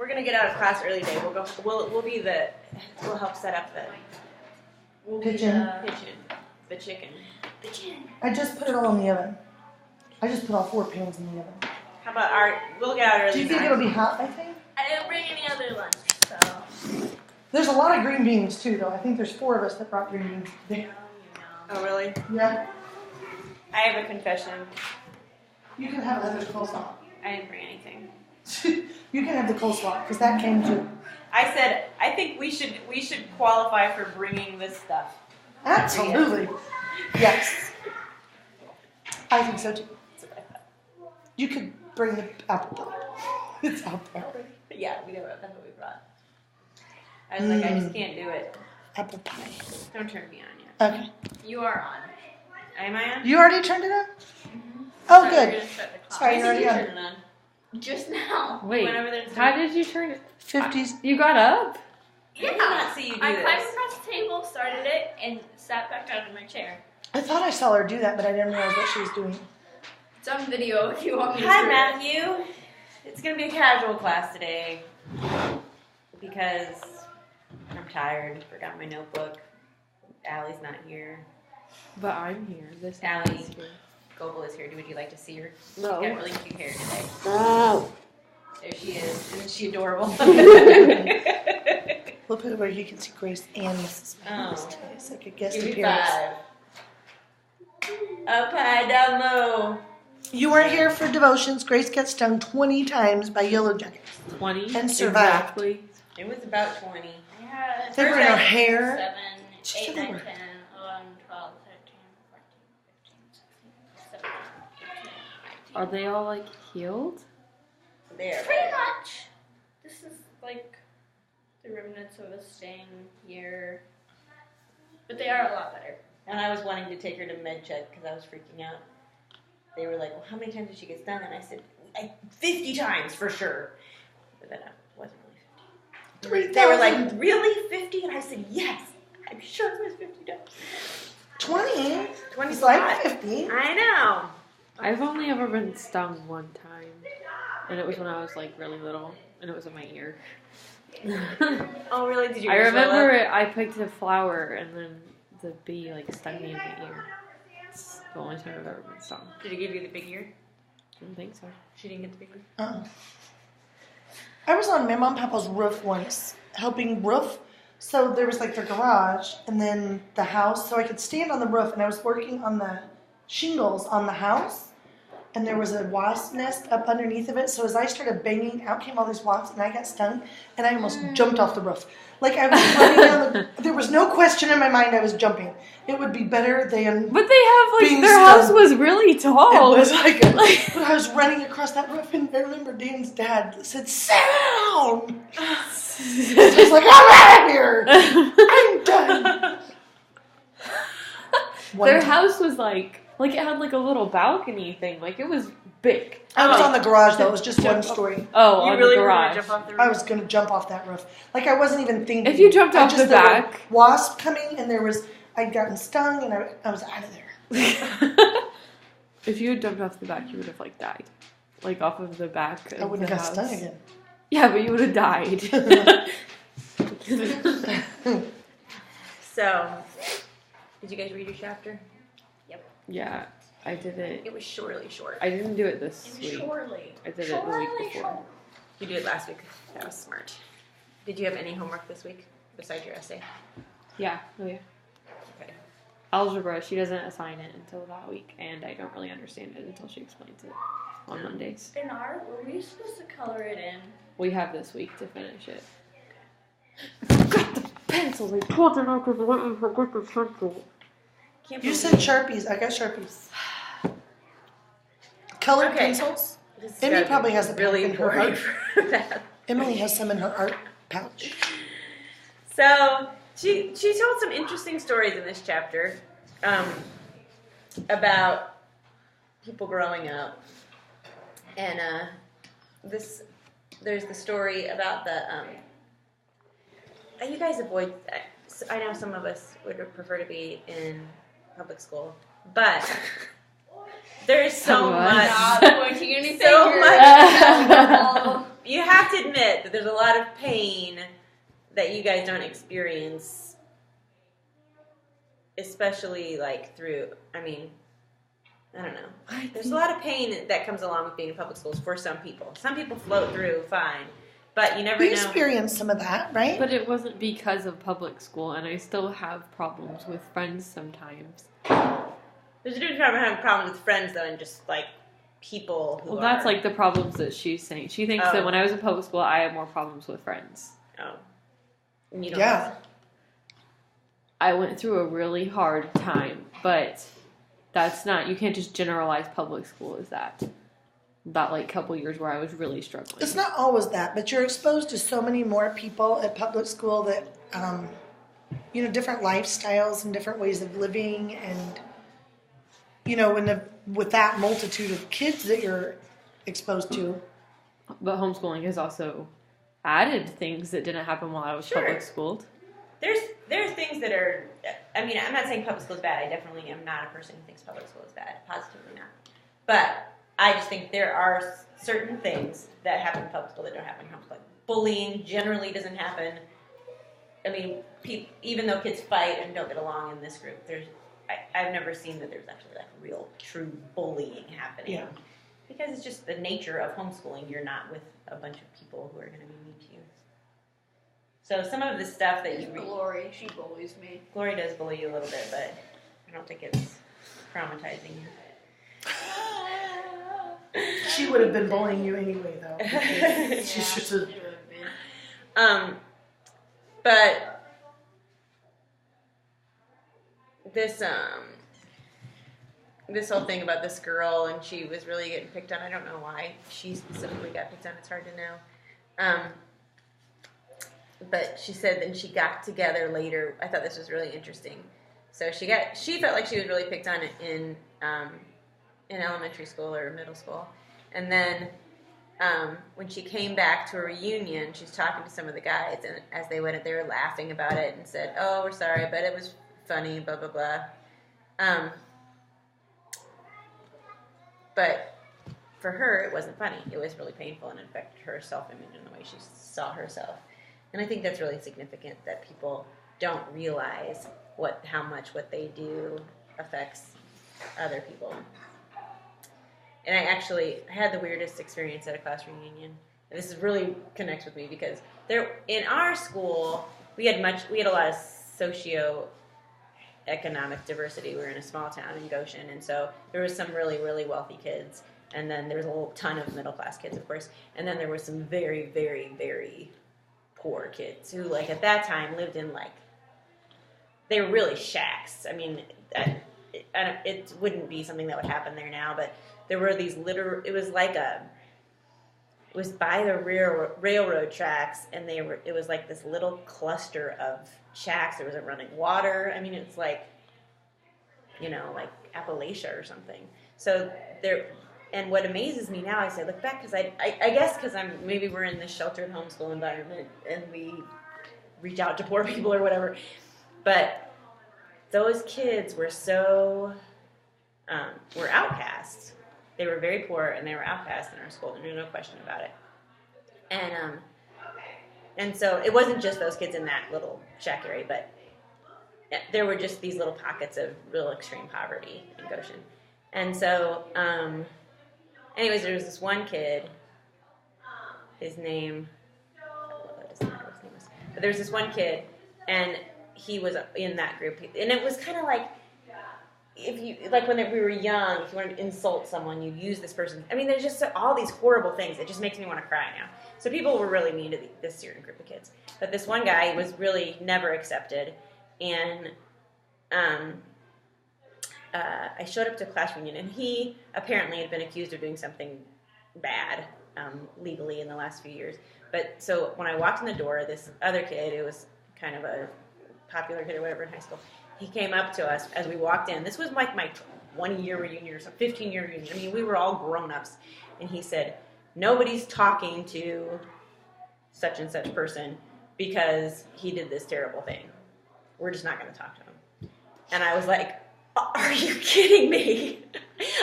We're gonna get out of class early today. We'll help set up the Pigeon. the chicken. I just put it all in the oven. I just put all 4 pans in the oven. How about we'll get out early. Do you think it'll be hot, I think? I didn't bring any other lunch, so. There's a lot of green beans too, though. I think there's 4 of us that brought green beans today. Oh, really? Yeah. I have a confession. You can have another coleslaw. I didn't bring anything. You can have the coleslaw, because that came too. I said, I think we should qualify for bringing this stuff. Absolutely. Yes. I think so too. You could bring the apple pie. It's out there already. Yeah, that's what we brought. I was like, I just can't do it. Apple pie. Don't turn me on yet. Okay. You are on. Am I on? You already turned it on? Oh, So good. You're gonna start the clock. Sorry, When you're did already you on. turn it on? Just now. Wait, Went over there and how did you turn it? 50s. You got up? I did not see you do I this. climbed across the table, started it, and sat back down in my chair. I thought I saw her do that, but I didn't realize what she was doing. It's on video if you want me to. Hi, prove it. Matthew. It's gonna be a casual class today because I'm tired. Forgot my notebook. Allie's not here. But I'm here. This Allie. is here. Goebel is here. Would you like to see her? No. She's got really cute hair today. No. There she is. Isn't she adorable? We'll put it where you can see Grace and Mrs. Oh. Mathis today, so I could guess Give the me appearance. 5. Up high, down low. You weren't here for devotions. Grace got stung 20 times by yellow jackets. 20? And survived. Exactly. It was about 20. Yeah. They were in her hair. 7, She's 8, 9, 10, everywhere. 11, 12, 13, 14, 15, 16, 17, 18, 19. Are they all like healed? There. Pretty much. This is like the remnants of a sting here. But they are a lot better. When I was wanting to take her to med check because I was freaking out, they were like, well, how many times did she get stung? And I said, 50 times for sure. But then it wasn't really 50. They were like, really? 50? And I said, yes. I'm sure it was 50 times. 20? 20 It's like 50. I know. I've only ever been stung one time. And it was when I was like really little. And it was in my ear. Oh, really? Did you I ever swell remember up? it, I picked a flower and then the bee like stung me in the ear. It's the only time I've ever been stung. Did it give you the big ear? I don't think so. She didn't get the big ear? Uh-uh. I was on my mom and papa's roof once, helping roof. So there was like their garage and then the house. So I could stand on the roof and I was working on the shingles on the house. And there was a wasp nest up underneath of it. So as I started banging, out came all these wasps and I got stung. And I almost jumped off the roof. Like I was running down there was no question in my mind I was jumping. It would be better than... But they have like, Being their stung. house was really It tall. was like, but I was running across that roof, and I remember Dan's dad said, "Sit down." I was like, "I'm out of here. I'm done." Their house was like it had like a little balcony thing. Like it was big. I was on the garage though. It was just one story. Oh, You on really the were garage. going to jump off the roof? I was gonna jump off that roof. Like I wasn't even thinking. If you jumped I off just- the there were back. wasp coming, and I'd gotten stung, and I was out of there. If you had jumped off the back, you would have like died. Like off of the back of I wouldn't the have got house. stung again. Yeah, but you would have died. So, did you guys read your chapter? Yeah, I did it. It was surely short. I didn't do it this week. Surely. I did it the week before. You did it last week. That was smart. Did you have any homework this week besides your essay? Yeah. Oh yeah. Okay. Algebra. She doesn't assign it until that week, and I don't really understand it until she explains it on Mondays. In art, were we supposed to color it in? We have this week to finish it. I forgot the pencil. I pulled it out because I let me forget the pencil. Can't You believe said Sharpies. I got Sharpies. Colored Okay. pencils. this is Emmy gotta be probably has a really pack in her important art. for that. Emily has some in her art pouch. So she told some interesting stories in this chapter about people growing up, and there's the story about the you guys avoid. I know some of us would prefer to be in public school, but there's so Some of us. much. Not pointing anything. So or- much. you have to admit that there's a lot of pain that you guys don't experience, especially like through. I mean, I don't know. There's a lot of pain that comes along with being in public schools for some people. Some people float through fine, but you never We know. experienced some of that, right? But it wasn't because of public school, and I still have problems with friends sometimes. There's a difference between having problems with friends though, and just like people who. Well, that's are, like the problems that she's saying. She thinks that when I was in public school, I had more problems with friends. Oh. You don't Yeah. I went through a really hard time, but that's not, you can't just generalize public school as that. That like couple years where I was really struggling. It's not always that, but you're exposed to so many more people at public school that, you know, different lifestyles and different ways of living, and you know, with that multitude of kids that you're exposed to. But homeschooling has also added things that didn't happen while I was Sure. public schooled. There are things that are. I mean, I'm not saying public school is bad. I definitely am not a person who thinks public school is bad. Positively not. But I just think there are certain things that happen in public school that don't happen in homeschooling. Bullying generally doesn't happen. I mean, even though kids fight and don't get along in this group, I've never seen that there's actually like real, true bullying happening. Yeah. Because it's just the nature of homeschooling. You're not with a bunch of people who are going to be mean to you. So some of the stuff that you read. Glory, she bullies me. Glory does bully you a little bit, but I don't think it's traumatizing you. She would have been bullying you anyway, though. Because she's just a, But this whole thing about this girl, and she was really getting picked on. I don't know why she specifically got picked on. It's hard to know. But she said then she got together later. I thought this was really interesting. So she felt like she was really picked on in elementary school or middle school, and then when she came back to a reunion, she's talking to some of the guys, and as they went, they were laughing about it and said, "Oh, we're sorry, but it was funny." Blah blah blah. But for her, it wasn't funny. It was really painful and affected her self-image and the way she saw herself. And I think that's really significant that people don't realize how much what they do affects other people. And I had the weirdest experience at a class reunion. And this really connects with me because in our school, we had a lot of socio-economic diversity. We were in a small town in Goshen, and so there was some really, really wealthy kids. And then there was a whole ton of middle-class kids, of course. And then there were some very, very, very poor kids who, like, at that time lived in, like, they were really shacks. I mean, it wouldn't be something that would happen there now, but there were these it was by the railroad tracks, and it was like this little cluster of shacks. There wasn't running water. I mean, it's like, like Appalachia or something. So and what amazes me now, as I look back, because I guess because maybe we're in this sheltered homeschool environment and we reach out to poor people or whatever, but those kids were were outcasts. They were very poor and they were outcasts in our school. There's no question about it. And so it wasn't just those kids in that little shack area, but there were just these little pockets of real extreme poverty in Goshen. And so, anyways, there was this one kid, his name, it doesn't matter what his name was, but there was this one kid, and he was in that group, and it was kind of like, when we were young, if you wanted to insult someone, you use this person. I mean, there's just all these horrible things. It just makes me want to cry now. So people were really mean to this certain group of kids. But this one guy was really never accepted, and I showed up to a class reunion, and he apparently had been accused of doing something bad legally in the last few years. But so when I walked in the door, this other kid, who was kind of a popular kid or whatever in high school, he came up to us as we walked in. This was like my 20-year reunion or some 15-year reunion. I mean, we were all grown-ups. And he said, "Nobody's talking to such and such person because he did this terrible thing. We're just not going to talk to him." And I was like, "Are you kidding me?"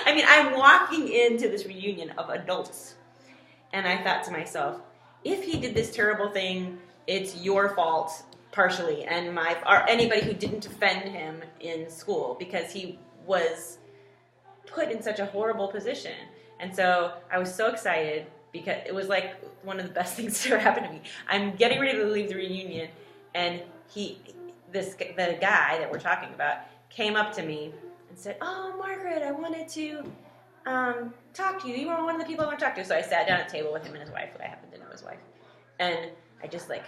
I mean, I'm walking into this reunion of adults. And I thought to myself, if he did this terrible thing, it's your fault partially, and or anybody who didn't defend him in school, because he was put in such a horrible position. And so I was so excited because it was like one of the best things to ever happen to me. I'm getting ready to leave the reunion, and the guy that we're talking about came up to me and said, "Oh, Margaret, I wanted to talk to you. You were one of the people I want to talk to." So I sat down at a table with him and his wife, who I happen to know his wife, and I just like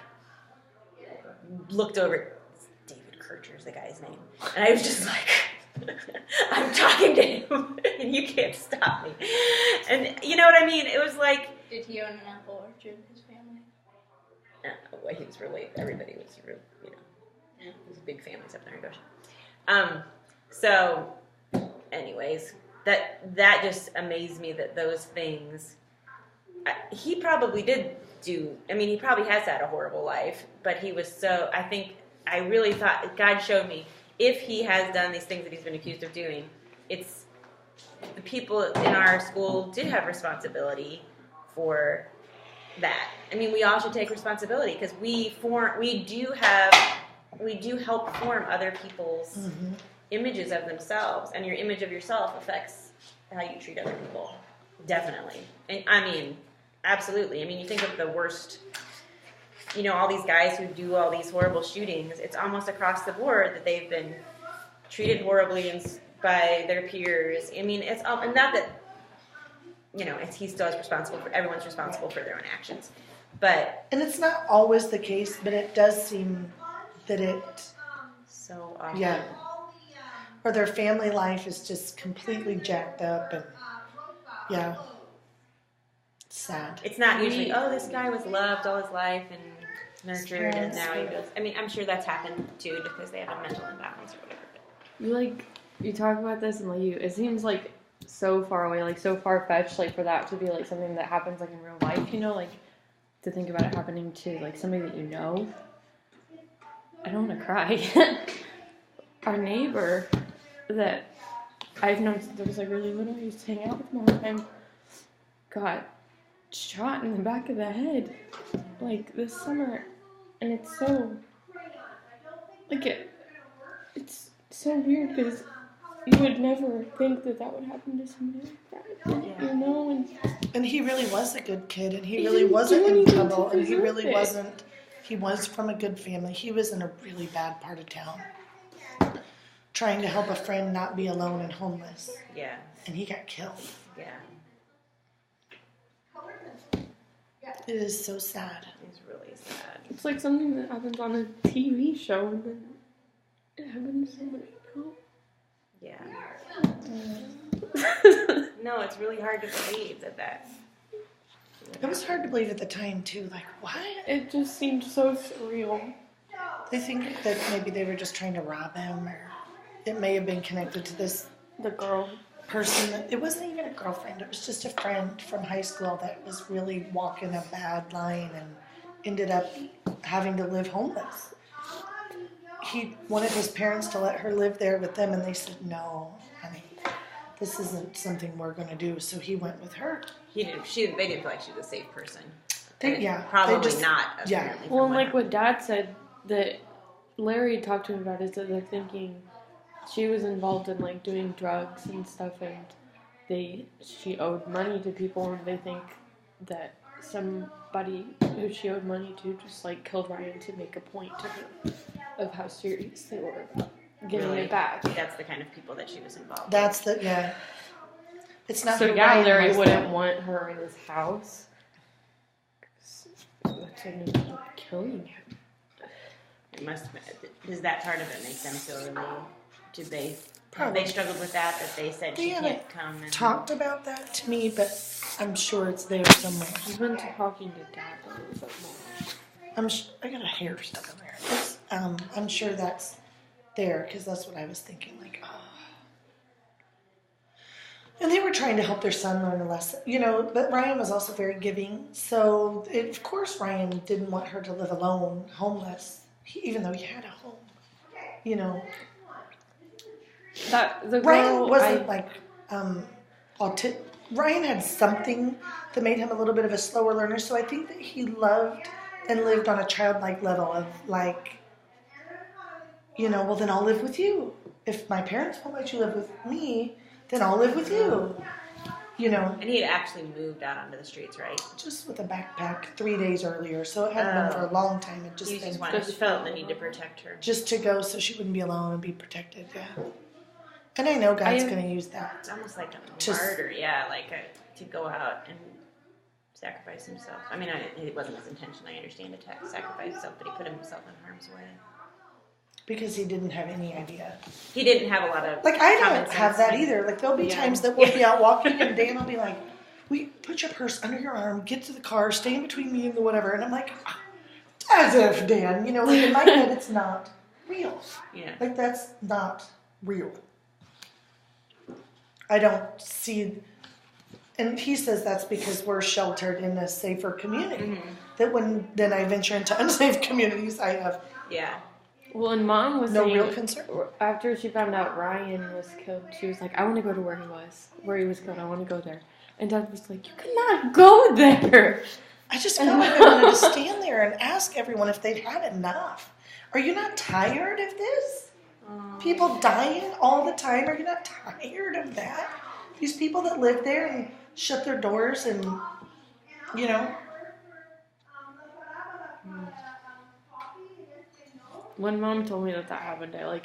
looked over. David Kircher's the guy's name, and I was just like, I'm talking to him, and you can't stop me. And you know what I mean? It was like, Did he own an apple orchard, his family? well, he was really, everybody was really, it was a big family up there in Goshen. So, anyways, that just amazed me that those things, he probably did do, I mean, he probably has had a horrible life, but he was so, I really thought, God showed me, if he has done these things that he's been accused of doing, it's, the people in our school did have responsibility for that. I mean, we all should take responsibility, because we do help form other people's images of themselves, and your image of yourself affects how you treat other people. Definitely. And I mean, absolutely. I mean, you think of the worst, all these guys who do all these horrible shootings, it's almost across the board that they've been treated horribly by their peers. I mean, it's not that, he still is responsible for, everyone's responsible for their own actions. And it's not always the case, but it does seem that it, so often. Yeah. Or their family life is just completely jacked up, and yeah, it's sad. It's not usually, this guy was loved all his life and nurtured, and now he goes. I mean, I'm sure that's happened too, because they have a mental imbalance or whatever. You talk about this, and it seems like so far away, like so far fetched, like for that to be like something that happens like in real life. Like to think about it happening to like somebody that you know. I don't want to cry. Our neighbor that I've known since I was like really little, I used to hang out with him all the time, got shot in the back of the head like this summer, and it's so it's so weird, because you would never think that would happen to somebody like that, and he really was a good kid, and he really wasn't in trouble, and he really wasn't. He was from a good family. He was in a really bad part of town, trying to help a friend not be alone and homeless. Yeah. And he got killed. Yeah. It is so sad. It's really sad. It's like something that happens on a TV show, and then it happens to somebody else. Yeah. No, it's really hard to believe that. It was hard to believe at the time, too. Like, what? It just seemed so surreal. I think that maybe they were just trying to rob him, or it may have been connected to The girl. person. It wasn't even a girlfriend. It was just a friend from high school that was really walking a bad line and ended up having to live homeless. He wanted his parents to let her live there with them, and they said, "No, honey, this isn't something we're going to do." So he went with her. They didn't feel like she was a safe person. Probably not. Yeah. Well, and like what Dad said that Larry talked to him about is that they're thinking she was involved in like doing drugs and stuff, and she owed money to people, and they think that somebody who she owed money to just like killed Ryan to make a point to her of how serious they were getting it back. That's the kind of people that she was involved with. It's not. So who yeah, Ryan Larry was, wouldn't though. want her in his house. That's what ended up killing him. It must have been. Does that part of it make them feel really? Did they? Probably. They struggled with that they said They she haven't can't come. And talked about that to me, but I'm sure it's there somewhere. He's been talking to Dad a little bit more. I got a hair stuck in there. I'm sure that's there, because that's what I was thinking. Like, oh. And they were trying to help their son learn a lesson, But Ryan was also very giving, so of course Ryan didn't want her to live alone, homeless, even though he had a home. That the girl Ryan wasn't like Ryan had something that made him a little bit of a slower learner, so I think that he loved and lived on a childlike level of like, well, then I'll live with you. If my parents won't let you live with me, then I'll live with you. And he had actually moved out onto the streets, right? Just with a backpack 3 days earlier, so it hadn't been for a long time. It just He been just felt the need to protect her. just to go so she wouldn't be alone and be protected. Yeah, and I know God's going to use that. It's almost like a martyr, to go out and sacrifice himself. I mean, it wasn't his intention. I understand to sacrifice himself, but he put himself in harm's way. Because he didn't have any idea. He didn't have a lot of I don't have that either. Like, there'll be times that we'll be out walking and Dan will be like, put your purse under your arm, get to the car, stay in between me and the whatever. And I'm like, as if, Dan. In my head, it's not real. Yeah. Like, that's not real. I don't see... And he says that's because we're sheltered in a safer community. Mm-hmm. That when then I venture into unsafe communities, I have... Yeah. Well, and Mom was no saying, real concern. After she found out Ryan was killed, she was like, I want to go to where he was killed. I want to go there. And Dad was like, you cannot go there. I just felt like I wanted to stand there and ask everyone if they'd had enough. Are you not tired of this? People dying all the time. Are you not tired of that? These people that live there and shut their doors and, When Mom told me that happened, I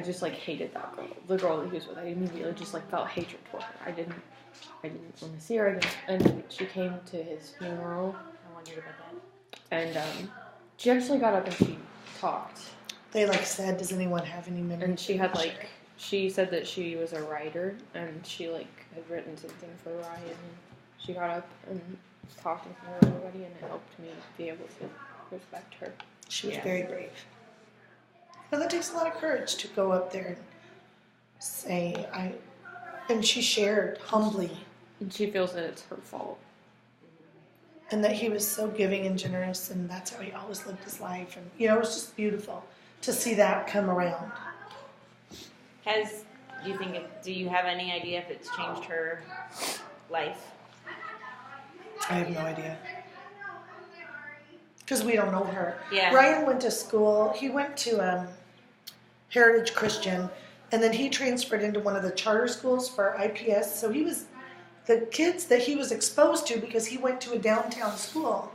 just hated that girl, the girl that he was with. I immediately just felt hatred toward her. I didn't want to see her. And she came to his funeral. I wondered about that. And she actually got up and she talked. They said, does anyone have any memories? And she had she said that she was a writer and she had written something for Ryan. She got up and talked in front of everybody, and it helped me be able to respect her. She was very brave. That takes a lot of courage to go up there and say, and she shared humbly. And she feels that it's her fault. And that he was so giving and generous, and that's how he always lived his life. And, it was just beautiful to see that come around. Do you have any idea if it's changed her life? I have no idea. Because we don't know her. Yeah. Ryan went to school. He went to Heritage Christian, and then he transferred into one of the charter schools for IPS. So the kids that he was exposed to, because he went to a downtown school,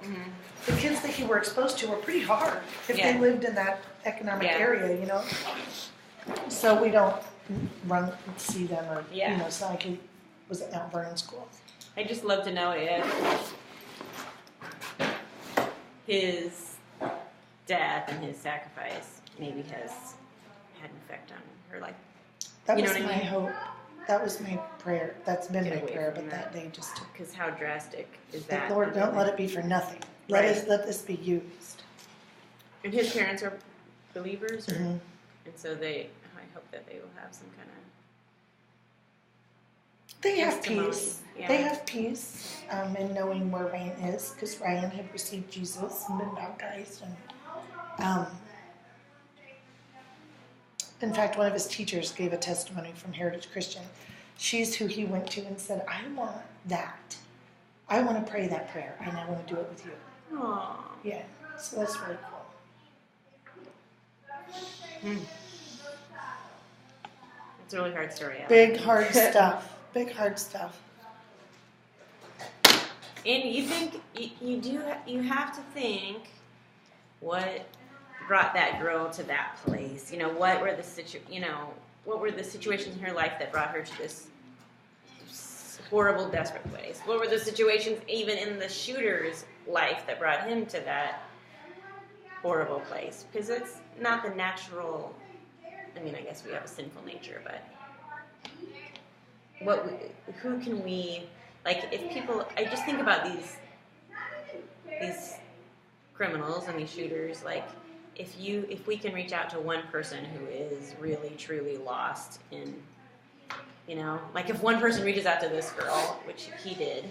the kids that he were exposed to were pretty hard if they lived in that economic area, So we don't run and see them, or, it's not like he was at Mount Vernon School. I'd just love to know if his death and his sacrifice maybe has had an effect on her life. That was my hope. That was my prayer. That's been my prayer, but that day just took. Because how drastic is that? Lord, don't let it be for nothing. Let this be used. And his parents are believers, Mm-hmm. And so I hope that they will have some kind of. They have peace. Yeah. They have peace in knowing where Ryan is, because Ryan had received Jesus and been baptized. And in fact, one of his teachers gave a testimony from Heritage Christian. She's who he went to and said, I want that. I want to pray that prayer, and I want to do it with you. Aww. Yeah, so that's really cool. It's a really hard story. Big, hard stuff. Big, hard stuff. And you think, you have to think what brought that girl to that place. What were the situations in her life that brought her to this horrible, desperate place? What were the situations even in the shooter's life that brought him to that horrible place? Because it's not the natural. I guess we have a sinful nature, but who can we, if people, I just think about these criminals and these shooters, if we can reach out to one person who is really, truly lost in, if one person reaches out to this girl, which he did,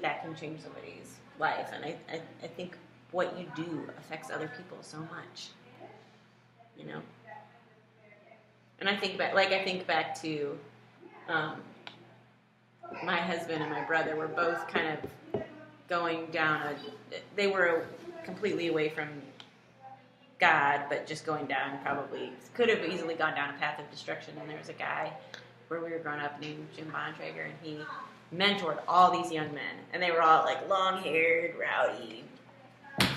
that can change somebody's life. And I think what you do affects other people so much, And I think back to my husband and my brother were both kind of going down they were completely away from God, but just going down probably could have easily gone down a path of destruction. And there was a guy where we were growing up named Jim Bontrager, and he mentored all these young men, and they were all like long-haired, rowdy,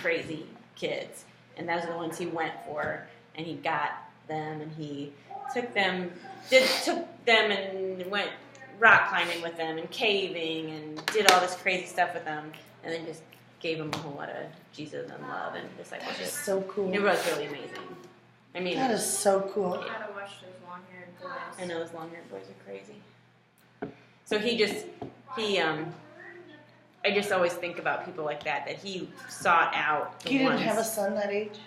crazy kids, and those are the ones he went for, and he got them, and he took them and went rock climbing with them and caving and did all this crazy stuff with them, and then just gave them a whole lot of Jesus and love and discipleship. That is so cool. It was really amazing. I mean, That is so cool. You gotta watch those long-haired boys. I know those long-haired boys are crazy. So I just always think about people like that he sought out the He didn't ones. have a son that age?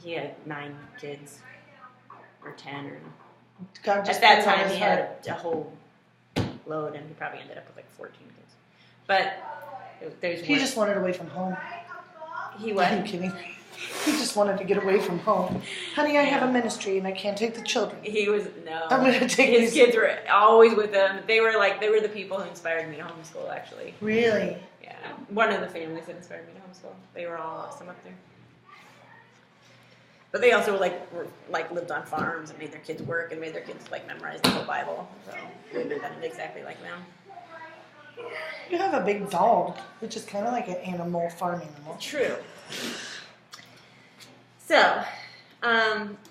He had 9 kids, or 10, or God just at that put it on time his he heart. had a whole load, and he probably ended up with like 14 kids. But there's He one. just wanted away from home. He I'm what? kidding. He just wanted to get away from home. Honey, I have a ministry and I can't take the children. He was no. I'm gonna take His these. kids were always with him. They were the people who inspired me to homeschool. Actually, Really? yeah, one of the families that inspired me to homeschool. They were all awesome up there. But they also lived on farms and made their kids work and made their kids memorize the whole Bible. So we would have done it exactly like them. You have a big dog, which is kind of like an animal, farm animal. True. So,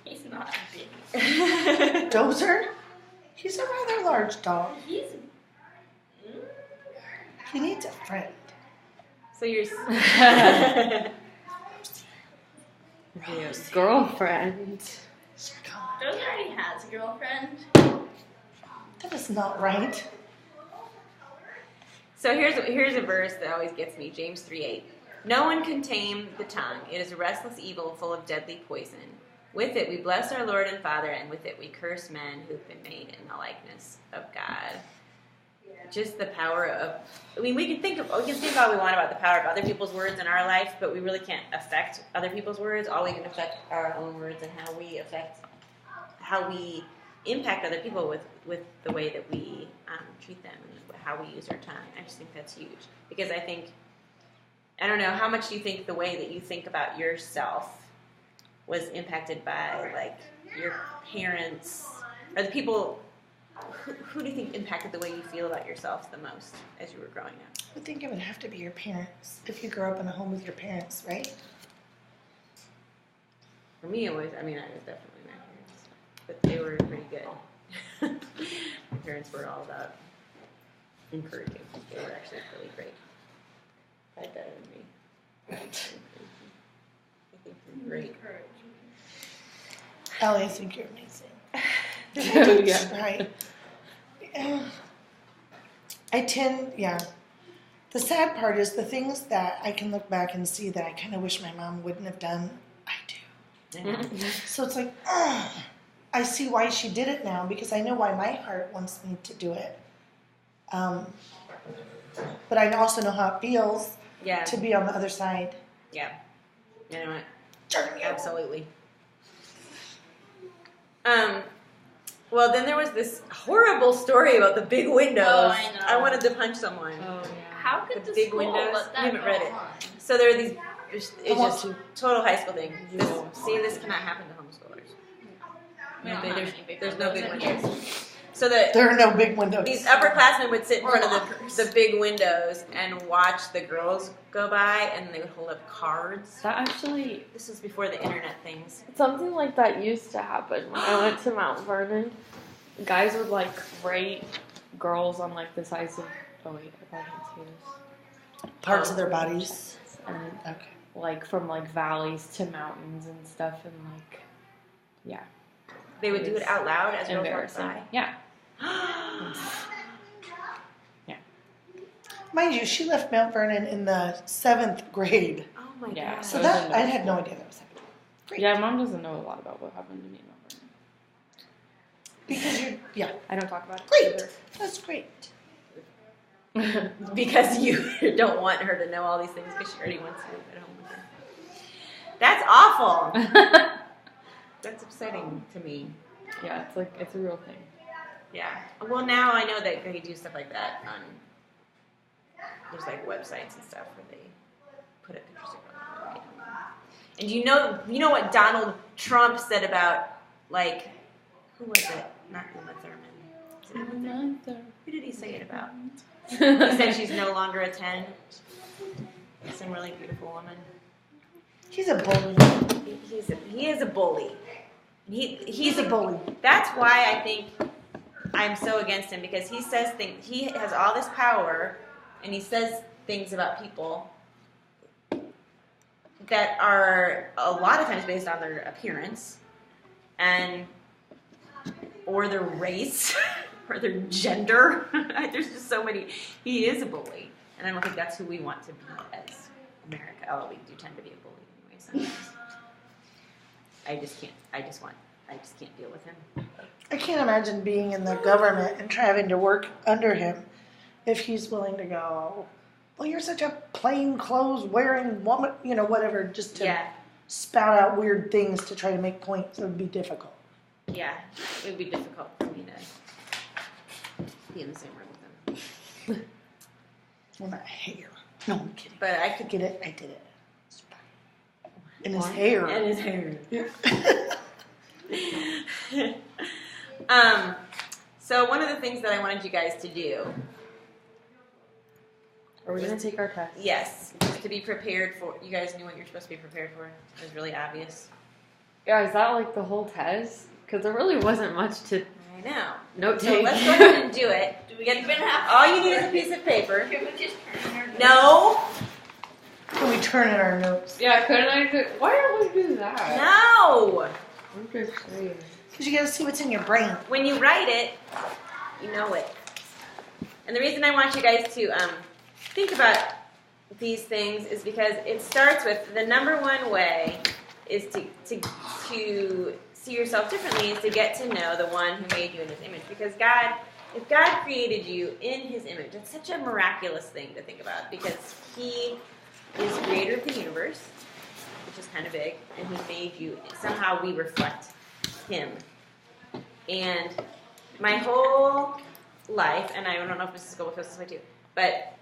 He's not big. Dozer? He's a rather large dog. He's. He needs a friend. so you're. Your girlfriend. Dozer already has a girlfriend. That is not right. So here's a verse that always gets me. James 3:8. No one can tame the tongue. It is a restless evil full of deadly poison. With it we bless our Lord and Father, and with it we curse men who've been made in the likeness of God. Just the power of, we can think all we want about the power of other people's words in our life, but we really can't affect other people's words. All we can affect our own words and how we impact other people with the way that we treat them and how we use our tongue. I just think that's huge. Because I don't know, how much do you think the way that you think about yourself was impacted by your parents or the people? Who do you think impacted the way you feel about yourself the most as you were growing up? I would think it would have to be your parents. If you grew up in a home with your parents, right? For me, it was definitely my parents, but they were pretty good. My parents were all about encouraging. They were actually really great. Had better than me. I think they're great. Allie, I think you're amazing. Yeah. Right. The sad part is the things that I can look back and see that I kind of wish my mom wouldn't have done, I do. So it's like, I see why she did it now because I know why my heart wants me to do it. But I also know how it feels Yeah. to be on the other side. Yeah. You know what? Darn you. Absolutely. Well, then there was this horrible story about the big windows. Oh, I know. I wanted to punch someone. Oh, yeah. How could The the big school windows? let that I haven't go read it. on? So there are these. It's I want just to. total high school thing. You This, won't. see, this cannot happen to homeschoolers. We don't have any big There's no big windows in windows. here. So that There are no big windows. these upperclassmen would sit in Or front of lockers. the big windows and watch the girls go by, and they would hold up cards. That actually, This was before the internet things. something like that used to happen when I went to Mount Vernon. Guys would rate girls on the size of. Oh wait, if I can see this. Parts of their bodies. And Okay. from valleys to mountains and stuff, and yeah, They would do it out loud as girls walked embarrassing. by. Yeah. Mind you, she left Mount Vernon in the 7th grade. Oh my Yeah. god. So It was that in I middle had no school. idea that was happening. Great. Yeah, Mom doesn't know a lot about what happened to me in Mount Because Vernon. I don't talk about it. Great. That's great. Either. Because you don't want her to know all these things because she already wants to live at home with her. That's awful. That's upsetting to me. Yeah, it's a real thing. Yeah. Well, now I know that they do stuff like that on. There's like websites and stuff where they put a picture sticker on it. And you know what Donald Trump said about like who was it? Not Uma Thurman. Was it Uma Thurman? Who did he say it about? He said she's no longer a 10. Some really beautiful woman. He's a bully. He is a bully. He's a bully. That's why I think I'm so against him, because he says things. He has all this power, and he says things about people that are a lot of times based on their appearance, or their race, or their gender. There's just so many. He is a bully, and I don't think that's who we want to be as America. Although we do tend to be a bully anyway sometimes. I just can't deal with him. I can't imagine being in the government and having to work under him if he's willing to go, well, you're such a plain clothes wearing woman, whatever, just to spout out weird things to try to make points. It would be difficult. Yeah, it would be difficult for me to be in the same room with him. Well, not hair. No, I'm kidding. But I could Get it? I did it. In his hair. And his hair. Yeah. So one of the things that I wanted you guys to do, Are we gonna take our test? yes, just to be prepared for. You guys knew what you're supposed to be prepared for. It was really obvious. Yeah, is that like the whole test? Because there really wasn't much to I know. note So take. let's go ahead and do it. Do we even have? All you need is a piece of paper. Can we just turn our No, Can we turn in our notes? Yeah, couldn't I do? Why don't we do that? no. I'm just saying. Because you got to see what's in your brain. When you write it, you know it. And the reason I want you guys to think about these things is because it starts with the number one way is to see yourself differently is to get to know the one who made you in his image. Because if God created you in his image, it's such a miraculous thing to think about, because he is creator of the universe, which is kind of big, and he made you. Somehow we reflect him. And my whole life, and I don't know if Mrs. Gold feels this way too, but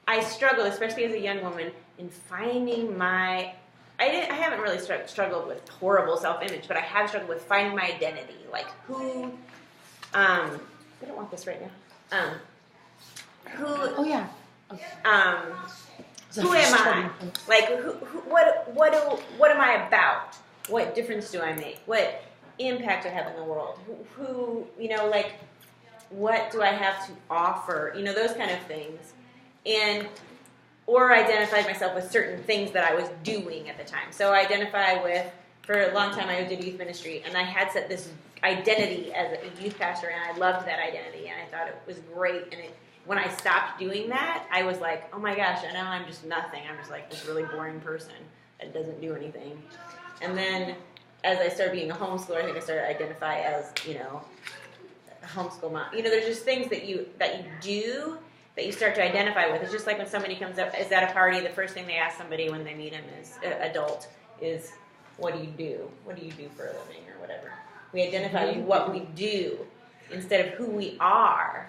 I struggled, especially as a young woman, in finding my. I haven't really struggled with horrible self-image, but I have struggled with finding my identity, like who. I don't want this right now. Who? Oh, yeah. Who am I? Like, what am I about? What difference do I make? What impact do I have in the world? Who like, what do I have to offer? Those kind of things. Or identified myself with certain things that I was doing at the time. So I identify with, for a long time I did youth ministry, and I had set this identity as a youth pastor, and I loved that identity, and I thought it was great, and when I stopped doing that, I was like, oh my gosh, I know I'm just nothing. I'm just like this really boring person that doesn't do anything. And then as I started being a homeschooler, I think I started to identify as, a homeschool mom. There's just things that you do that you start to identify with. It's just like when somebody comes up, is at a party, the first thing they ask somebody when they meet him is adult is, what do you do? What do you do for a living or whatever? We identify with what we do instead of who we are,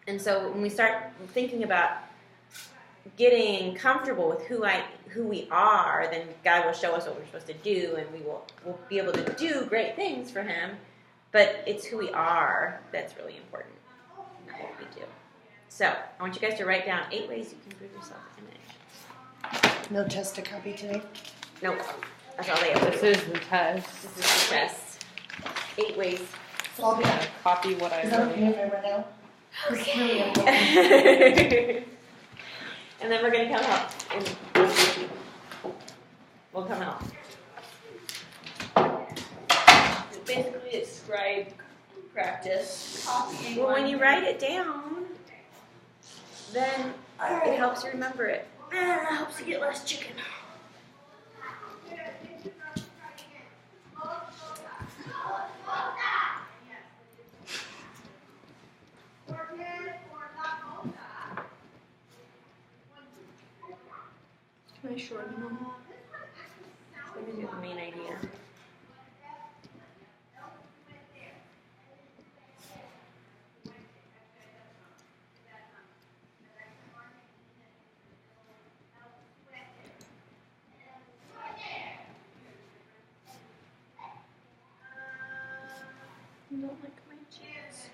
And so when we start thinking about getting comfortable with who we are, then God will show us what we're supposed to do, and we'll be able to do great things for him. But it's who we are that's really important, not what we do. So I want you guys to write down 8 ways you can improve your self-image. No test to copy today. Nope, that's all they have. This is the test. This is the test. 8 ways. So I'll be. I'm gonna copy what I Is that wrote. okay if I run out? It's really important. And then we're going to come out. We'll come out. Basically, it's scribe practice. Copying. Well, when you write it down, then it helps you remember it. It helps you get less chicken. Can I shorten them? Let me do the main idea. don't like my cheeks.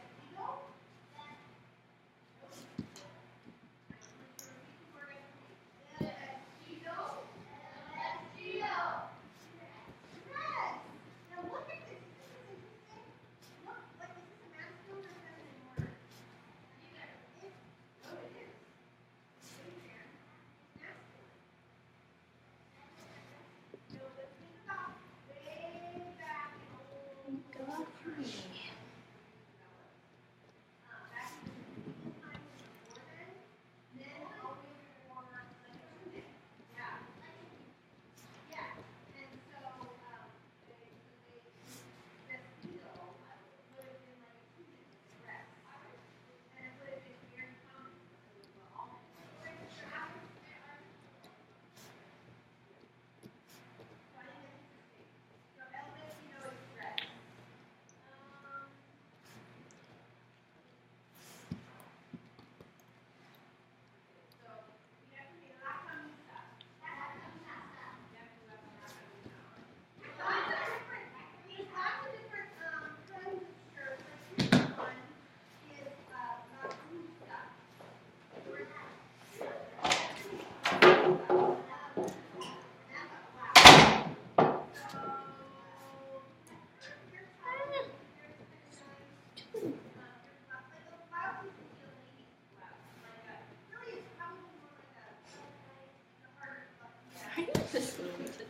I use this spoon to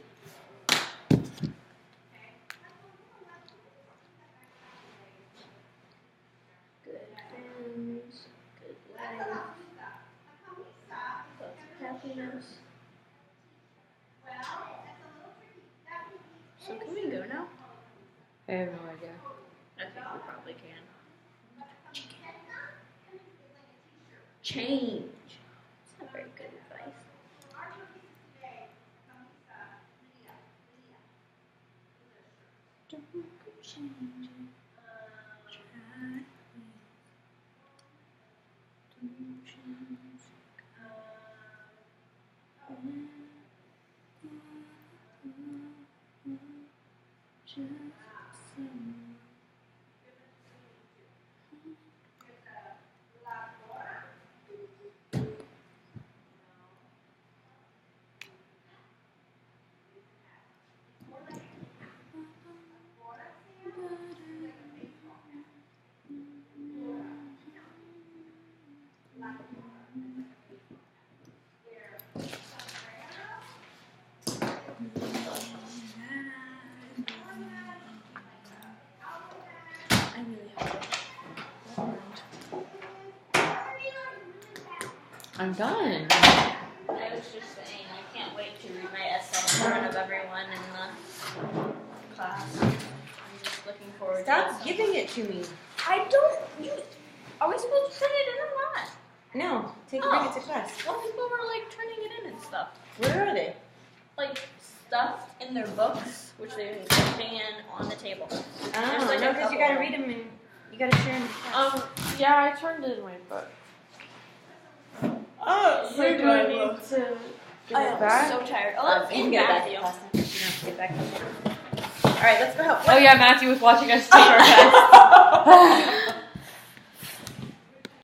good friends, good life, lots of happiness. So can we go now? I have no idea. I think we probably can. Change. It's not very good advice. Don't go changing. Try me. Don't change. Just so. I really hope I'm done. I was just saying, I can't wait to read my essay in front of everyone in the class. I'm just looking forward to it. Stop giving it to me. I don't. You, are we supposed to turn it in or not? No, bring it to class. Well, people were like turning it in and stuff. Where are they? Like stuff in their books, which they're putting in on the table. Oh, like no, a because you couple gotta of read them and you gotta share them. Yeah, I turned it in my book. Oh, So do I need to give I it am back? so tired. I You love can get it back to Matthew. class. You don't have to get back. All right, let's go help. Oh yeah, Matthew was watching us take our test.